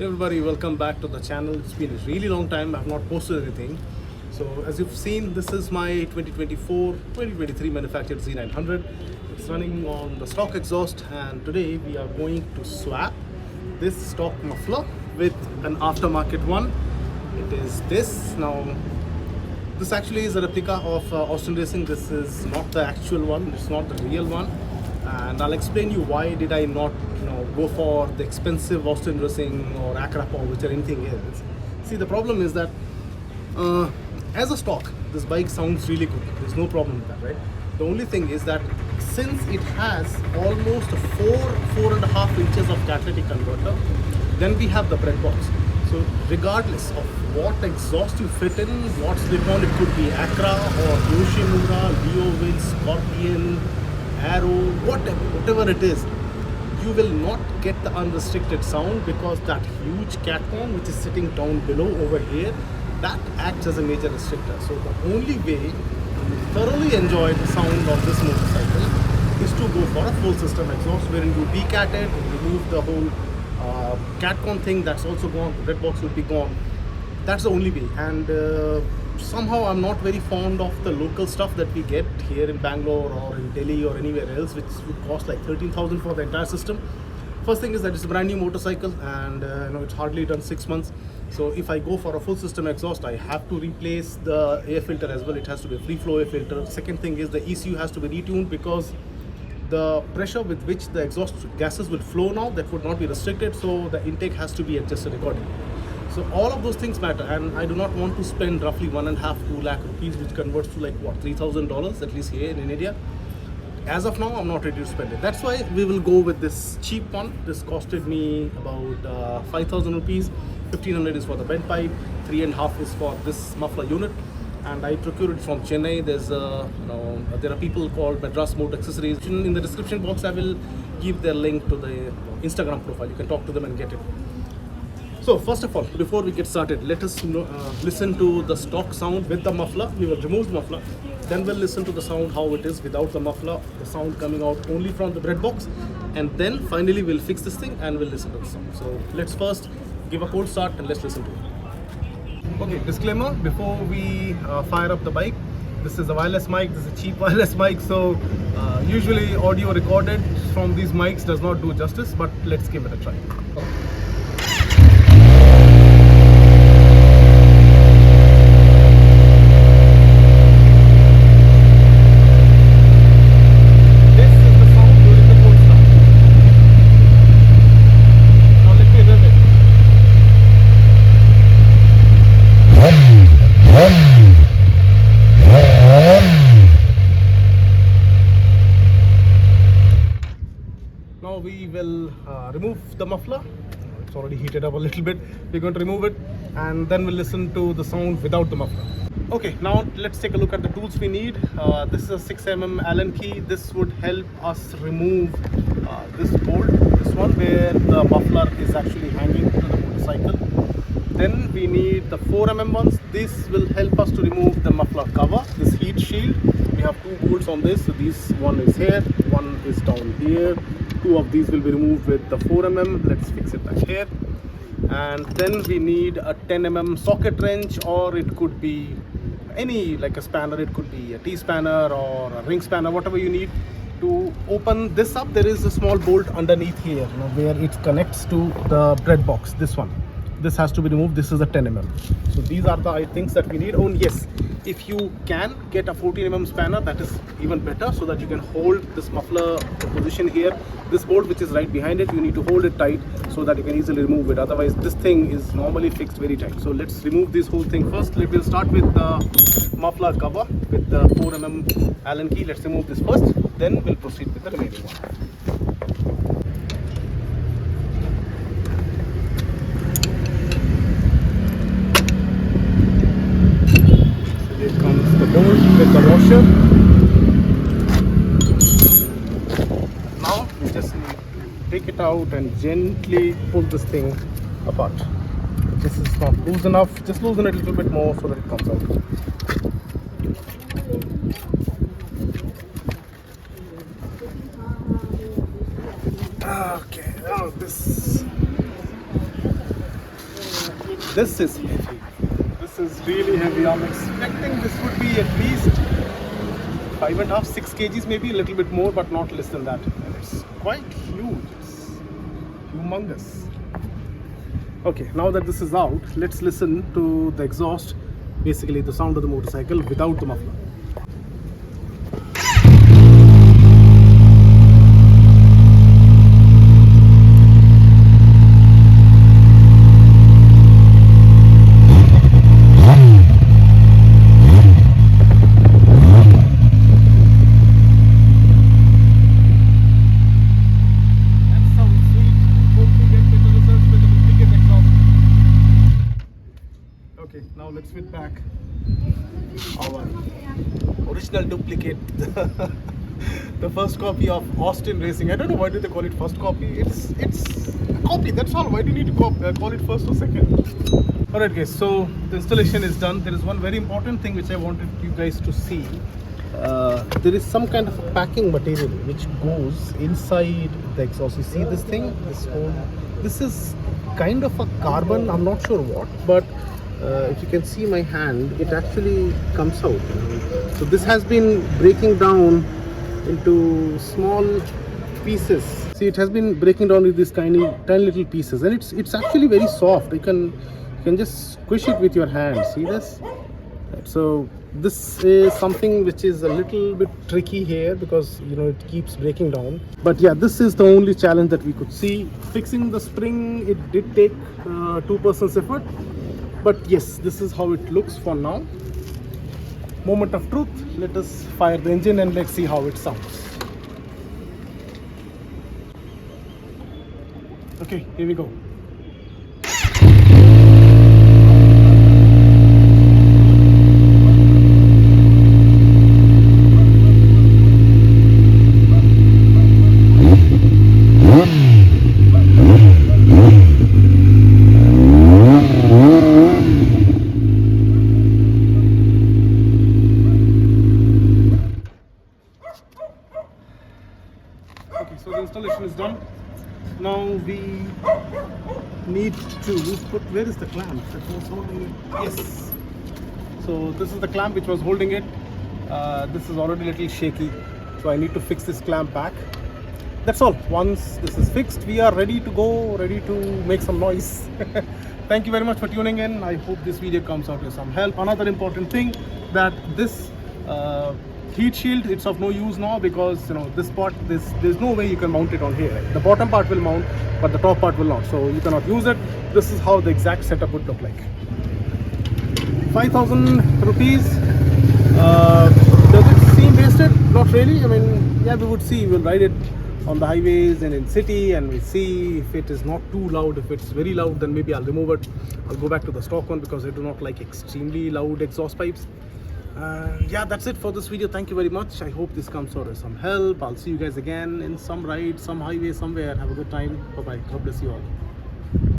Hey everybody, welcome back to the channel. It's been a really long time. I've not posted anything. So as you've seen, this is my 2024-2023 manufactured Z900. It's running on the stock exhaust, and today we are going to swap this stock muffler with an aftermarket one. It is this. Now this actually is a replica of Austin Racing. This is not the actual one. It's not the real one, and I'll explain you why did I not go for the expensive Austin Racing or Acra or which or anything else. See, the problem is that as a stock, this bike sounds really good. There's no problem with that, right? The only thing is that since it has almost 4.5 inches of catalytic converter, then we have the bread box. So regardless of what exhaust you fit in, what slip-on, it could be Acra or Yoshimura, Leowind, Scorpion, Arrow, whatever it is, you will not get the unrestricted sound because that huge cat horn which is sitting down below over here, that acts as a major restrictor. So the only way to thoroughly enjoy the sound of this motorcycle is to go for a full system exhaust wherein you decat it, remove the whole cat horn thing, that's also gone, the red box will be gone. That's the only way. And somehow I'm not very fond of the local stuff that we get here in Bangalore or in Delhi or anywhere else, which would cost like 13,000 for the entire system. First thing is that it's a brand new motorcycle, and it's hardly done 6 months. So if I go for a full system exhaust, I have to replace the air filter as well. It has to be a free flow air filter. Second thing is the ECU has to be retuned because the pressure with which the exhaust gases will flow now, that would not be restricted, so the intake has to be adjusted accordingly. So all of those things matter, and I do not want to spend roughly 1.5-2 lakh rupees, which converts to like what, $3,000 at least here in India. As of now, I'm not ready to spend it. That's why we will go with this cheap one. This costed me about 5,000 rupees. 1,500 is for the bent pipe, 3.5 is for this muffler unit, and I procured it from Chennai. There are people called Madras Motor Accessories. In the description box, I will give their link to the Instagram profile. You can talk to them and get it. So first of all, before we get started, let us listen to the stock sound with the muffler. We will remove the muffler, then we'll listen to the sound how it is without the muffler, the sound coming out only from the bread box, and then finally we'll fix this thing and we'll listen to the sound. So let's first give a cold start and let's listen to it. Okay, disclaimer before we fire up the bike. This is a wireless mic, this is a cheap wireless mic, so usually audio recorded from these mics does not do justice, but let's give it a try. Now we will remove the muffler. It's already heated up a little bit. We're going to remove it and then we'll listen to the sound without the muffler. Okay, now let's take a look at the tools we need. This is a 6mm Allen key. This would help us remove this bolt, this one where the muffler is actually hanging to the motorcycle. Then we need the 4mm ones. This will help us to remove the muffler cover, this heat shield. We have 2 bolts on this. So one is here, one is down here. 2 of these will be removed with the 4mm. Let's fix it back here. And then we need a 10mm socket wrench, or it could be any, like a spanner. It could be a T-spanner or a ring spanner, whatever you need. To open this up, there is a small bolt underneath here, where it connects to the bread box, this one. This has to be removed. This is a 10mm. So these are the things that we need. Oh yes, if you can get a 14mm spanner, that is even better, so that you can hold this muffler position here. This bolt which is right behind it, you need to hold it tight so that you can easily remove it. Otherwise this thing is normally fixed very tight. So let's remove this whole thing first. We'll start with the muffler cover with the 4mm Allen key. Let's remove this first, then we'll proceed with the remaining one. The bolt with the washer. Now we just need to take it out and gently pull this thing apart. This is not loose enough, just loosen it a little bit more so that it comes out. Okay, now this This is heavy. This is really heavy. I'm expecting this would be at least 5.5, 6 kgs, maybe a little bit more, but not less than that. And it's quite huge. It's humongous. Okay, now that this is out, let's listen to the exhaust, basically the sound of the motorcycle without the muffler. Okay, now let's fit back our original duplicate, the first copy of Austin Racing. I don't know why do they call it first copy. It's a copy. That's all. Why do you need to call it first or second? All right, guys. So the installation is done. There is one very important thing which I wanted you guys to see. There is some kind of a packing material which goes inside the exhaust. You see this thing? This is kind of a carbon. I'm not sure what, but if you can see my hand, it actually comes out. So this has been breaking down into small pieces. See, it has been breaking down into these tiny little pieces, and it's actually very soft. You can just squish it with your hand. See this? So this is something which is a little bit tricky here because it keeps breaking down. But yeah, this is the only challenge that we could see. Fixing the spring, it did take 2% effort. But yes, this is how it looks for now. Moment of truth. Let us fire the engine and let's see how it sounds. Okay, here we go. Okay, so the installation is done. Now we need to put, where is the clamp that was holding it? Yes. So this is the clamp which was holding it. This is already a little shaky, so I need to fix this clamp back. That's all. Once this is fixed, we are ready to go, ready to make some noise. Thank you very much for tuning in. I hope this video comes out with some help. Another important thing, that this heat shield, it's of no use now because this part, there's no way you can mount it on here. The bottom part will mount, but the top part will not, so you cannot use it. This is how the exact setup would look like. 5,000 rupees. Does it seem wasted? Not really. I mean, yeah, we would see. We'll ride it on the highways and in city, and we'll see if it is not too loud. If it's very loud, then maybe I'll remove it. I'll go back to the stock one because I do not like extremely loud exhaust pipes. Yeah, that's it for this video. Thank you very much. I hope this comes out as some help. I'll see you guys again in some ride, some highway, somewhere. Have a good time. Bye bye. God bless you all.